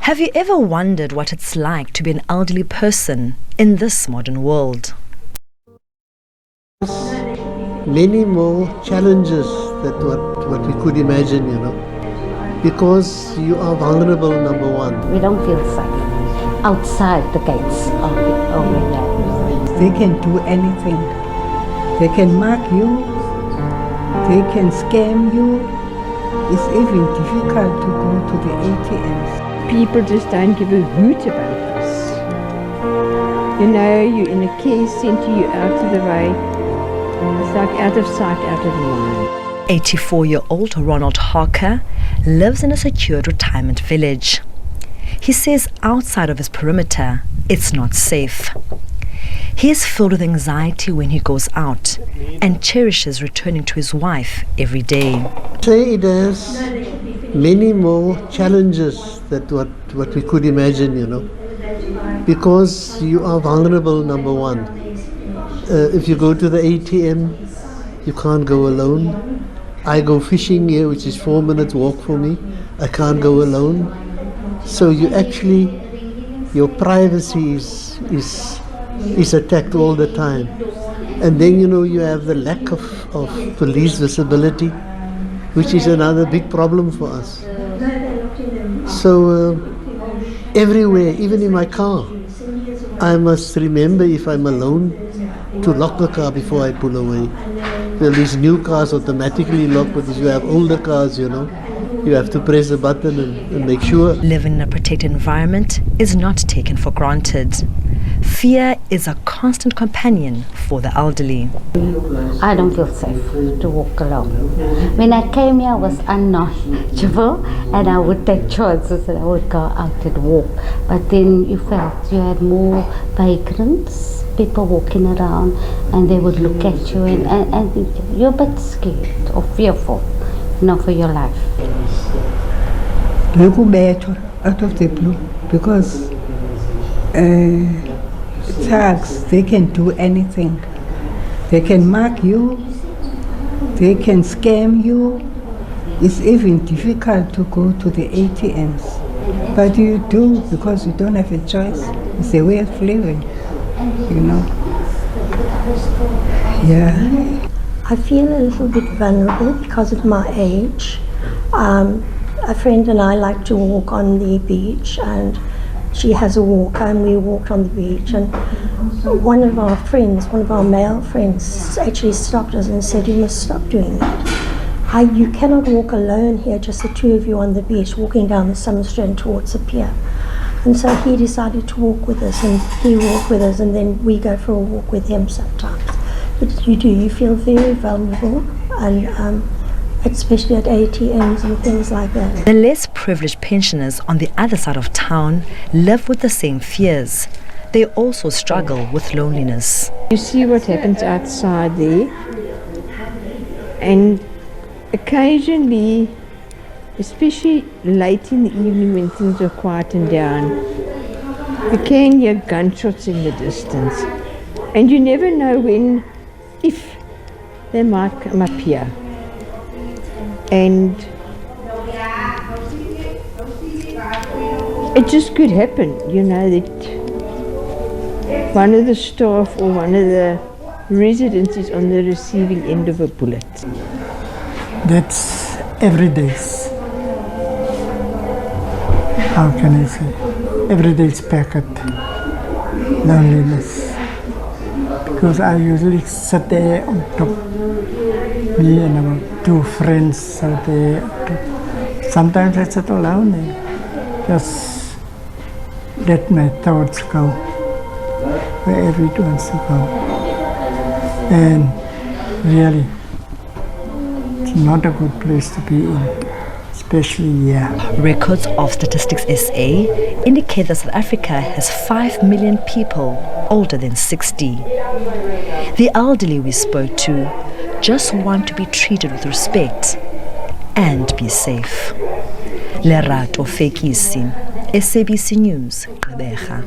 Have you ever wondered what it's like to be an elderly person in this modern world? Many more challenges than what we could imagine, because you are vulnerable, number one. We don't feel safe outside the gates of the They can do anything. They can mark you, they can scam you. It's even difficult to go to the ATMs. People just don't give a hoot about this. You're in a care centre, you're out of the way. It's like out of sight, out of mind. 84-year-old Ronald Harker lives in a secured retirement village. He says outside of his perimeter, it's not safe. He is filled with anxiety when he goes out and cherishes returning to his wife every day. Say it has many more challenges than what we could imagine, because you are vulnerable, number one. If you go to the ATM, you can't go alone. I go fishing here, which is 4 minutes walk for me. I can't go alone. So your privacy is attacked all the time. And then, you have the lack of police visibility, which is another big problem for us. So everywhere, even in my car, I must remember if I'm alone to lock the car before I pull away. Well, these new cars automatically lock, but if you have older cars, you have to press a button and make sure. Living in a protected environment is not taken for granted. Fear is a constant companion for the elderly. I don't feel safe to walk alone. When I came here, I was unknowledgeable and I would take chances and I would go out and walk. But then you felt you had more vagrants, people walking around, and they would look at you and you're a bit scared or fearful, for your life. Gqeberha out of the blue, because thugs, they can do anything. They can mark you, they can scam you. It's even difficult to go to the ATMs. But you do, because you don't have a choice. It's a way of living, Yeah. I feel a little bit vulnerable because of my age. A friend and I like to walk on the beach, and she has a walker and we walked on the beach, and one of our male friends actually stopped us and said, "You must stop doing that. You cannot walk alone here, just the two of you on the beach walking down the Summer Strand towards the pier." And so he decided to walk with us, and he walked with us, and then we go for a walk with him sometimes. But you feel very vulnerable, and especially at ATMs and things like that. The less privileged pensioners on the other side of town live with the same fears. They also struggle with loneliness. You see what happens outside there, and occasionally, especially late in the evening when things are quieting down, you can hear gunshots in the distance, and you never know if they might come up here. And it just could happen, that one of the staff or one of the residents is on the receiving end of a bullet. That's every day. How can I say? Every day's packet. Loneliness. Because I usually sit there on top. Me and about 2 friends out there. Sometimes I sit alone and just let my thoughts go wherever it wants to go. And really, it's not a good place to be in, especially here. Records of Statistics SA indicate that South Africa has 5 million people older than 60. The elderly we spoke to just want to be treated with respect and be safe. Lerato Fekisi, SABC News, Gqeberha.